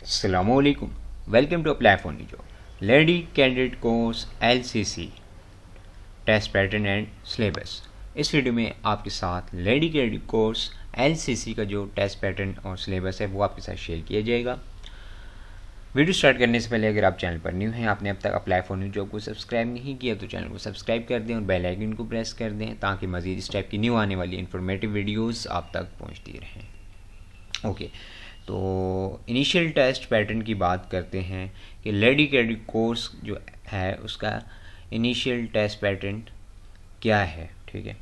अस्सलामुअलैकुम, welcome to apply for new job lady candidate course LCC test pattern and syllabus. इस video में आपके साथ लेडी कैंडिडेट कोर्स LCC का जो टेस्ट पैटर्न और सिलेबस है वो आपके साथ शेयर किया जाएगा। वीडियो स्टार्ट करने से पहले अगर आप चैनल पर न्यू हैं, आपने अब तक अप्लाई फॉर न्यू जॉब को सब्सक्राइब नहीं किया तो चैनल को सब्सक्राइब कर दें और बेल आइकन को प्रेस कर दें ताकि मज़ीद इस टाइप की न्यू आने वाली इन्फॉर्मेटिव वीडियोज़ आप तक पहुँचती रहें। ओके, तो इनिशियल टेस्ट पैटर्न की बात करते हैं कि लेडी कैंडिडेट कोर्स जो है उसका इनिशियल टेस्ट पैटर्न क्या है। ठीक है,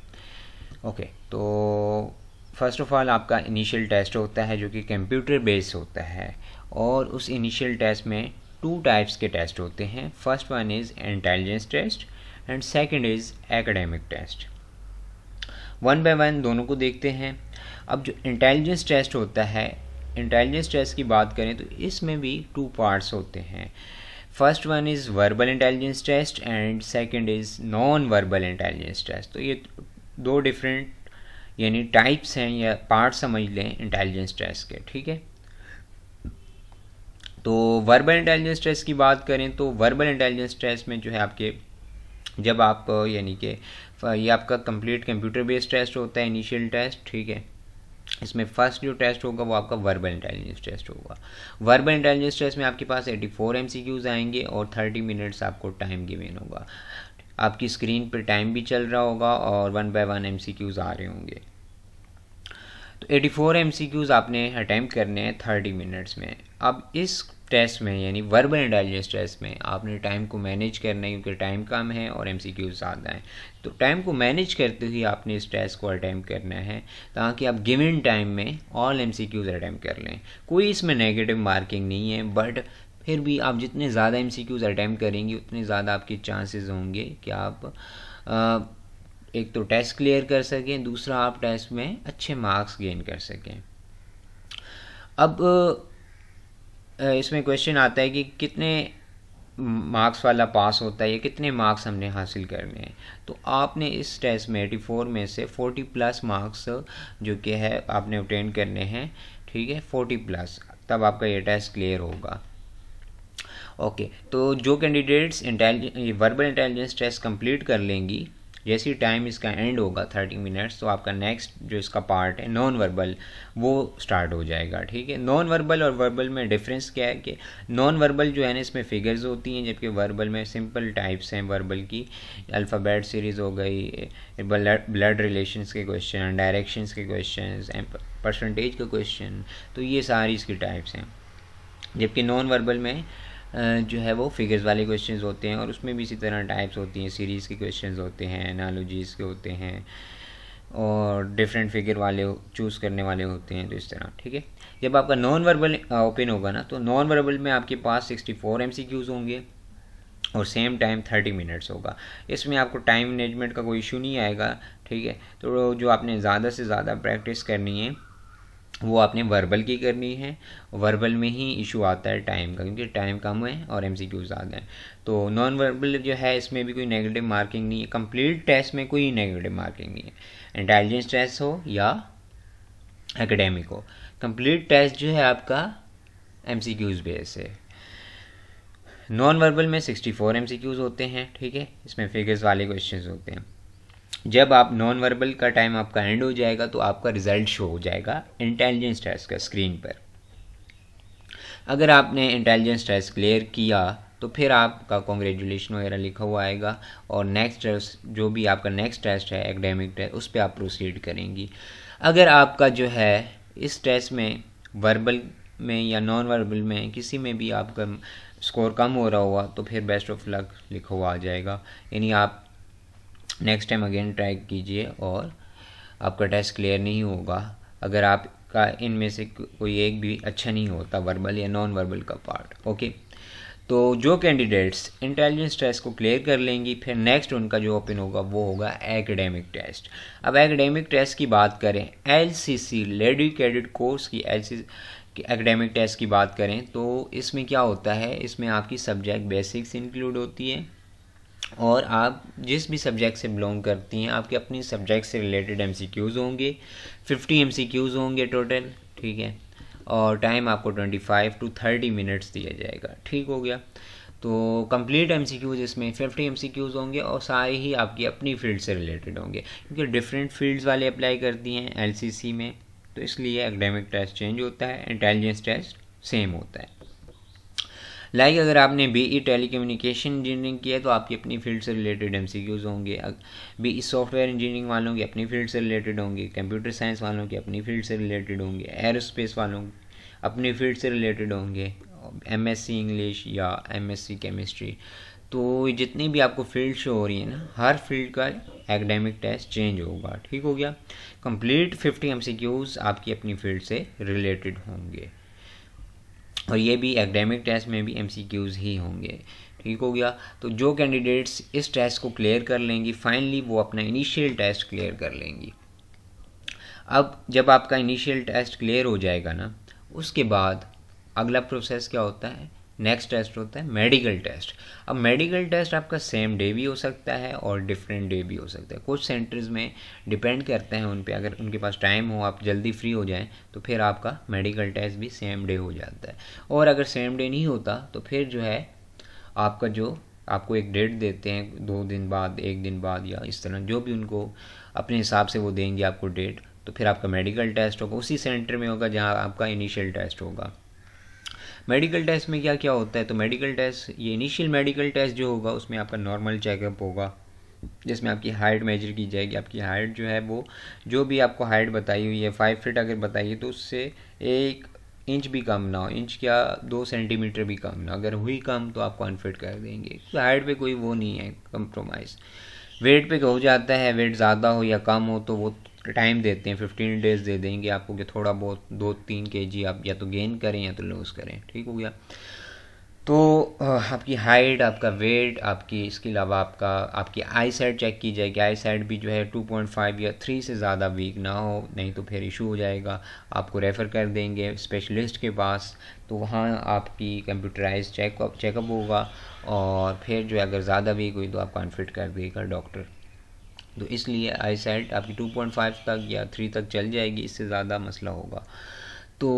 ओके, तो फर्स्ट ऑफ ऑल आपका इनिशियल टेस्ट होता है जो कि कंप्यूटर बेस्ड होता है और उस इनिशियल टेस्ट में 2 टाइप्स के टेस्ट होते हैं। First one is intelligence test and second is academic test. One by one दोनों को देखते हैं। अब जो इंटेलिजेंस टेस्ट होता है, इंटेलिजेंस टेस्ट की बात करें तो इसमें भी 2 पार्ट्स होते हैं। First one is verbal intelligence test and second is non verbal intelligence test. तो ये 2 डिफरेंट यानी टाइप्स हैं या पार्ट समझ लें इंटेलिजेंस टेस्ट के। ठीक है, तो वर्बल इंटेलिजेंस टेस्ट की बात करें तो वर्बल इंटेलिजेंस टेस्ट में जो है आपके जब आप यानी कि ये आपका कंप्लीट कंप्यूटर बेस्ड टेस्ट होता है इनिशियल टेस्ट। ठीक है, इसमें फर्स्ट जो टेस्ट होगा वो आपका वर्बल इंटेलिजेंस टेस्ट होगा। वर्बल इंटेलिजेंस टेस्ट में आपके पास 84 MCQs आएंगे और 30 मिनट्स आपको टाइम गिवन होगा। आपकी स्क्रीन पर टाइम भी चल रहा होगा और 1 बाय 1 MCQs आ रहे होंगे। तो 84 MCQs आपने अटैम्प्ट करने हैं 30 मिनट्स में। अब इस टेस्ट में यानी वर्बल इंटेलिजेंस टेस्ट में आपने टाइम को मैनेज करना है क्योंकि टाइम कम है और MCQs ज़्यादा हैं। तो टाइम को मैनेज करते हुए आपने इस टेस्ट को अटैम्प्ट करना है ताकि आप गिवन टाइम में ऑल MCQs अटैम्प्ट कर लें। कोई इसमें नेगेटिव मार्किंग नहीं है, बट फिर भी आप जितने ज़्यादा MCQs अटैम्प्ट करेंगे उतने ज़्यादा आपके चांसेस होंगे कि आप एक तो टेस्ट क्लियर कर सकें, दूसरा आप टेस्ट में अच्छे मार्क्स गेन कर सकें। अब इसमें क्वेश्चन आता है कि कितने मार्क्स वाला पास होता है या कितने मार्क्स हमने हासिल करने हैं। तो आपने इस टेस्ट में 84 में से 40+ मार्क्स जो कि है आपने ऑब्टेन करने हैं। ठीक है, 40+, तब आपका ये टेस्ट क्लियर होगा। ओके, तो जो candidates verbal intelligence test complete कर लेंगी, जैसे ही टाइम इसका एंड होगा 30 मिनट्स, तो आपका नेक्स्ट जो इसका पार्ट है नॉन वर्बल वो स्टार्ट हो जाएगा। ठीक है, नॉन वर्बल और वर्बल में डिफरेंस क्या है कि नॉन वर्बल जो है ना इसमें फिगर्स होती हैं, जबकि वर्बल में सिंपल टाइप्स हैं। वर्बल की अल्फ़ाबेट सीरीज़ हो गई, ब्लड रिलेशंस के क्वेश्चन, डायरेक्शंस के क्वेश्चन, परसेंटेज का क्वेश्चन, तो ये सारी इसकी टाइप्स हैं। जबकि नॉन वर्बल में जो है वो फिगर्स वाले क्वेश्चंस होते हैं और उसमें भी इसी तरह टाइप्स होती हैं। सीरीज़ के क्वेश्चंस होते हैं, एनालॉजीज़ के होते हैं और डिफरेंट फिगर वाले चूज़ करने वाले होते हैं, तो इस तरह। ठीक है, जब आपका नॉन वर्बल ओपन होगा ना तो नॉन वर्बल में आपके पास 64 MCQs होंगे और सेम टाइम 30 मिनट्स होगा। इसमें आपको टाइम मैनेजमेंट का कोई इशू नहीं आएगा। ठीक है, तो जो आपने ज़्यादा से ज़्यादा प्रैक्टिस करनी है वो आपने वर्बल की करनी है। वर्बल में ही इशू आता है टाइम का, क्योंकि टाइम कम है और MCQ ज़्यादा है। तो नॉन वर्बल जो है इसमें भी कोई नेगेटिव मार्किंग नहीं है। कंप्लीट टेस्ट में कोई नेगेटिव मार्किंग नहीं है, इंटेलिजेंस टेस्ट हो या एकेडमिक हो। कंप्लीट टेस्ट जो है आपका MCQs बेस है। नॉन वर्बल में 64 MCQs होते हैं। ठीक है, इसमें फिगर्स वाले क्वेश्चन होते हैं। जब आप नॉन वर्बल का टाइम आपका एंड हो जाएगा तो आपका रिजल्ट शो हो जाएगा इंटेलिजेंस टेस्ट का स्क्रीन पर। अगर आपने इंटेलिजेंस टेस्ट क्लियर किया तो फिर आपका कॉन्ग्रेचुलेशन वगैरह लिखा हुआ आएगा और नेक्स्ट टेस्ट जो भी आपका नेक्स्ट टेस्ट है एकेडमिक टेस्ट, उस पर आप प्रोसीड करेंगी। अगर आपका जो है इस टेस्ट में वर्बल में या नॉन वर्बल में किसी में भी आपका स्कोर कम हो रहा हुआ तो फिर बेस्ट ऑफ लक लिखा हुआ आ जाएगा, यानी आप नेक्स्ट टाइम अगेन ट्राई कीजिए और आपका टेस्ट क्लियर नहीं होगा अगर आपका इनमें से कोई एक भी अच्छा नहीं होता, वर्बल या नॉन वर्बल का पार्ट। ओके, तो जो कैंडिडेट्स इंटेलिजेंस टेस्ट को क्लियर कर लेंगी फिर नेक्स्ट उनका जो ओपन होगा वो होगा एकेडमिक टेस्ट। अब एकेडमिक टेस्ट की बात करें, LCC लेडी कैडेट कोर्स की एकेडमिक टेस्ट की बात करें तो इसमें क्या होता है, इसमें आपकी सब्जेक्ट बेसिक्स इंक्लूड होती है और आप जिस भी सब्जेक्ट से बिलोंग करती हैं आपके अपनी सब्जेक्ट से रिलेटेड MCQs होंगे। 50 MCQs होंगे टोटल। ठीक है, और टाइम आपको 25 to 30 मिनट्स दिया जाएगा। ठीक हो गया। तो कंप्लीट एमसीक्यूज़ इसमें 50 एमसीक्यूज़ होंगे और सारे ही आपकी अपनी फील्ड से रिलेटेड होंगे, क्योंकि डिफरेंट फील्ड्स वाले अप्लाई करती हैं एलसीसी में, तो इसलिए एकेडमिक टेस्ट चेंज होता है, इंटेलिजेंस टेस्ट सेम होता है। लाइक अगर आपने बीई टेलीकम्युनिकेशन इंजीनियरिंग किया है तो आपकी अपनी फील्ड से रिलेटेड एमसीक्यूज़ होंगे। बीई सॉफ्टवेयर इंजीनियरिंग वालों की अपनी फील्ड से रिलेटेड होंगे, कंप्यूटर साइंस वालों की अपनी फील्ड से रिलेटेड होंगे, एरोस्पेस वालों अपनी फील्ड से रिलेटेड होंगे, एमएससी इंग्लिश या एमएससी केमिस्ट्री। तो जितनी भी आपको फील्ड शो हो रही है ना, हर फील्ड का एकेडमिक टेस्ट चेंज होगा। ठीक हो गया। कंप्लीट 50 एमसीक्यूज़ आपकी अपनी फील्ड से रिलेटेड होंगे और ये भी एकेडमिक टेस्ट में भी एमसीक्यूज़ ही होंगे। ठीक हो गया। तो जो कैंडिडेट्स इस टेस्ट को क्लियर कर लेंगी, फाइनली वो अपना इनिशियल टेस्ट क्लियर कर लेंगी। अब जब आपका इनिशियल टेस्ट क्लियर हो जाएगा ना, उसके बाद अगला प्रोसेस क्या होता है, नेक्स्ट टेस्ट होता है मेडिकल टेस्ट। अब मेडिकल टेस्ट आपका सेम डे भी हो सकता है और डिफरेंट डे भी हो सकता है। कुछ सेंटर्स में डिपेंड करते हैं उन पे, अगर उनके पास टाइम हो, आप जल्दी फ्री हो जाएं तो फिर आपका मेडिकल टेस्ट भी सेम डे हो जाता है। और अगर सेम डे नहीं होता तो फिर जो है आपका जो आपको एक डेट देते हैं 2 दिन बाद, 1 दिन बाद, या इस तरह जो भी उनको अपने हिसाब से वो देंगे आपको डेट, तो फिर आपका मेडिकल टेस्ट होगा उसी सेंटर में होगा जहाँ आपका इनिशियल टेस्ट होगा। मेडिकल टेस्ट में क्या क्या होता है, तो मेडिकल टेस्ट, ये इनिशियल मेडिकल टेस्ट जो होगा उसमें आपका नॉर्मल चेकअप होगा, जिसमें आपकी हाइट मेजर की जाएगी। आपकी हाइट जो है वो जो भी आपको हाइट बताई हुई है 5 फीट अगर बताइए तो उससे 1 इंच भी कम ना हो, इंच क्या 2 सेंटीमीटर भी कम ना, अगर हुई कम तो आपको अनफिट कर देंगे। तो हाइट पे कोई वो नहीं है कंप्रोमाइज़। वेट पे हो जाता है, वेट ज़्यादा हो या कम हो तो वो टाइम देते हैं, 15 डेज दे देंगे आपको कि थोड़ा बहुत 2-3 kg आप या तो गेन करें या तो लूज़ करें। ठीक हो गया। तो आपकी हाइट, आपका वेट, आपकी इसके अलावा आपकी आई साइड चेक की जाएगी। आई साइड भी जो है 2.5 या 3 से ज़्यादा वीक ना हो, नहीं तो फिर इशू हो जाएगा। आपको रेफ़र कर देंगे स्पेशलिस्ट के पास, तो वहाँ आपकी कंप्यूटराइज चेकअप होगा और फिर जो है अगर ज़्यादा वीक हुई तो आपको अनफिट कर देगा डॉक्टर। तो इसलिए आई साइट आपकी 2.5 तक या 3 तक चल जाएगी, इससे ज़्यादा मसला होगा। तो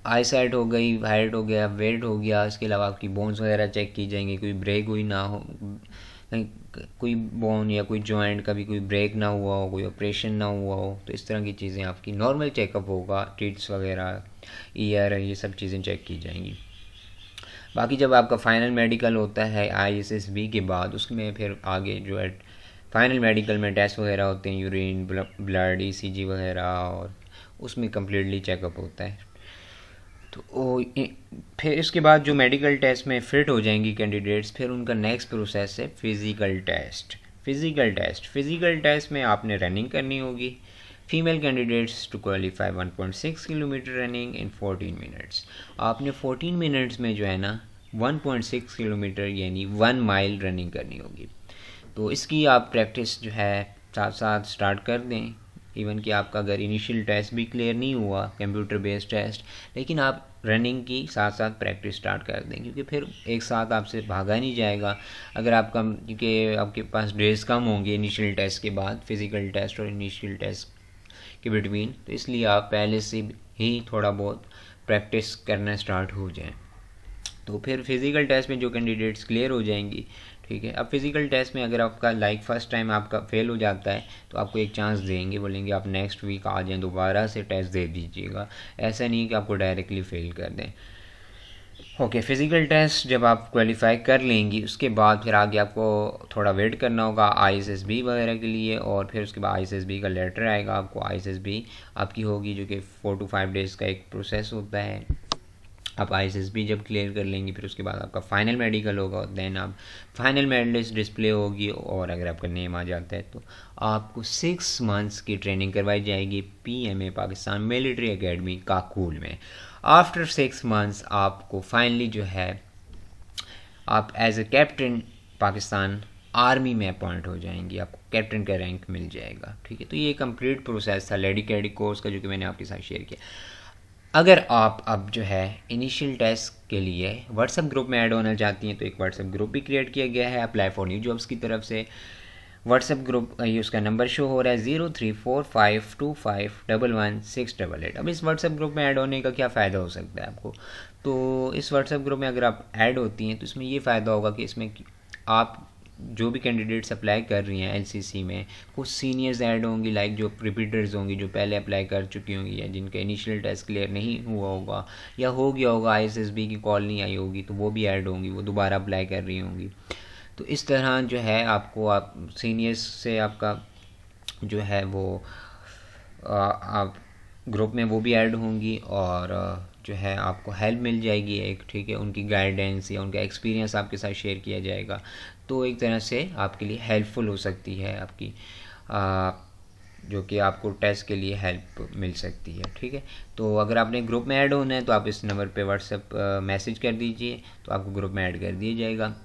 आई साइट हो गई, हाइट हो गया, वेट हो गया, इसके अलावा आपकी बोन्स वगैरह चेक की जाएंगी, कोई ब्रेक हुई ना हो, कोई बोन या कोई जॉइंट का भी कोई ब्रेक ना हुआ हो, कोई ऑपरेशन ना हुआ हो, तो इस तरह की चीज़ें आपकी नॉर्मल चेकअप होगा। टीट्स वगैरह, ईयर, ये सब चीज़ें चेक की जाएंगी। बाकी जब आपका फाइनल मेडिकल होता है ISSB के बाद, उसमें फिर आगे जो है फाइनल मेडिकल में टेस्ट वगैरह होते हैं, यूरिन, ब्लड, ECG वगैरह, और उसमें कम्प्लीटली चेकअप होता है। तो फिर इसके बाद जो मेडिकल टेस्ट में फ़िट हो जाएंगी कैंडिडेट्स, फिर उनका नेक्स्ट प्रोसेस है फ़िज़िकल टेस्ट। फ़िज़िकल टेस्ट में आपने रनिंग करनी होगी। Female candidates to qualify 1.6 kilometre running in 14 minutes. आपने 14 मिनट्स में जो है ना 1.6 किलोमीटर यानी 1 माइल रनिंग करनी होगी। तो इसकी आप प्रैक्टिस जो है साथ साथ स्टार्ट कर दें। इवन कि आपका अगर इनिशियल टेस्ट भी क्लियर नहीं हुआ, कंप्यूटर बेस्ड टेस्ट, लेकिन आप रनिंग की साथ साथ प्रैक्टिस स्टार्ट कर दें, क्योंकि फिर एक साथ आपसे भागा नहीं जाएगा। अगर आप कम, क्योंकि आपके पास डेज कम होंगे इनिशियल टेस्ट के बाद, फिज़िकल टेस्ट और इनिशियल टेस्ट के बिटवीन, तो इसलिए आप पहले से ही थोड़ा बहुत प्रैक्टिस करना स्टार्ट हो जाएं। तो फिर फिज़िकल टेस्ट में जो कैंडिडेट्स क्लियर हो जाएंगी, ठीक है। अब फिज़िकल टेस्ट में अगर आपका फर्स्ट टाइम आपका फेल हो जाता है तो आपको एक चांस देंगे, बोलेंगे आप नेक्स्ट वीक आ जाएं, दोबारा से टेस्ट दे दीजिएगा। ऐसा नहीं कि आपको डायरेक्टली फेल कर दें। ओके, फ़िज़िकल टेस्ट जब आप क्वालिफाई कर लेंगी, उसके बाद फिर आगे आपको थोड़ा वेट करना होगा ISSB वगैरह के लिए, और फिर उसके बाद ISSB का लेटर आएगा आपको। ISSB आपकी होगी जो कि 4 to 5 डेज़ का एक प्रोसेस होता है। आप ISSB जब क्लियर कर लेंगे, फिर उसके बाद आपका फाइनल मेडिकल होगा, देन आप फाइनल मेरिट लिस्ट डिस्प्ले होगी, और अगर आपका नेम आ जाता है तो आपको 6 मंथ्स की ट्रेनिंग करवाई जाएगी PMA Pakistan military academy Kakul में। आफ्टर 6 मंथ्स आपको फाइनली जो है आप as a captain Pakistan army में अपॉइंट हो जाएंगी, आपको कैप्टन का रैंक मिल जाएगा। ठीक है, तो ये कंप्लीट प्रोसेस था लेडी कैडी कोर्स का, जो कि मैंने आपके साथ शेयर किया। अगर आप अब जो है इनिशियल टेस्ट के लिए व्हाट्सएप ग्रुप में ऐड होना चाहती हैं तो एक व्हाट्सएप ग्रुप भी क्रिएट किया गया है अप्लाई फॉर न्यू जॉब्स की तरफ से। व्हाट्सएप ग्रुप ये उसका नंबर शो हो रहा है 034525111688। अब इस व्हाट्सएप ग्रुप में ऐड होने का क्या फ़ायदा हो सकता है आपको? तो इस व्हाट्सएप ग्रुप में अगर आप ऐड होती हैं तो इसमें ये फ़ायदा होगा कि इसमें आप जो भी कैंडिडेट्स अप्लाई कर रही हैं एलसीसी में, कुछ सीनियर्स ऐड होंगी, लाइक जो रिपीटर्स होंगी, जो पहले अप्लाई कर चुकी होंगी या जिनका इनिशियल टेस्ट क्लियर नहीं हुआ होगा या हो गया होगा, आईएसएसबी की कॉल नहीं आई होगी, तो वो भी ऐड होंगी, वो दोबारा अप्लाई कर रही होंगी। तो इस तरह जो है आपको आप सीनियर्स से आपका जो है वो आप ग्रुप में वो भी ऐड होंगी और जो है आपको हेल्प मिल जाएगी एक, ठीक है, उनकी गाइडेंस या उनका एक्सपीरियंस आपके साथ शेयर किया जाएगा। तो एक तरह से आपके लिए हेल्पफुल हो सकती है आपकी जो कि आपको टेस्ट के लिए हेल्प मिल सकती है, ठीक है। तो अगर आपने ग्रुप में ऐड होना है तो आप इस नंबर पे व्हाट्सएप मैसेज कर दीजिए, तो आपको ग्रुप में ऐड कर दिया जाएगा।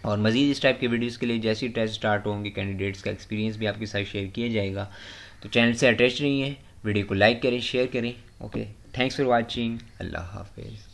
और मज़ीद इस टाइप के वीडियोस के लिए जैसे ही टेस्ट स्टार्ट होंगे कैंडिडेट्स का एक्सपीरियंस भी आपके साथ शेयर किया जाएगा। तो चैनल से अटैच रहिए, वीडियो को लाइक करें, शेयर करें। ओके, थैंक्स फॉर वाचिंग, अल्लाह हाफिज़।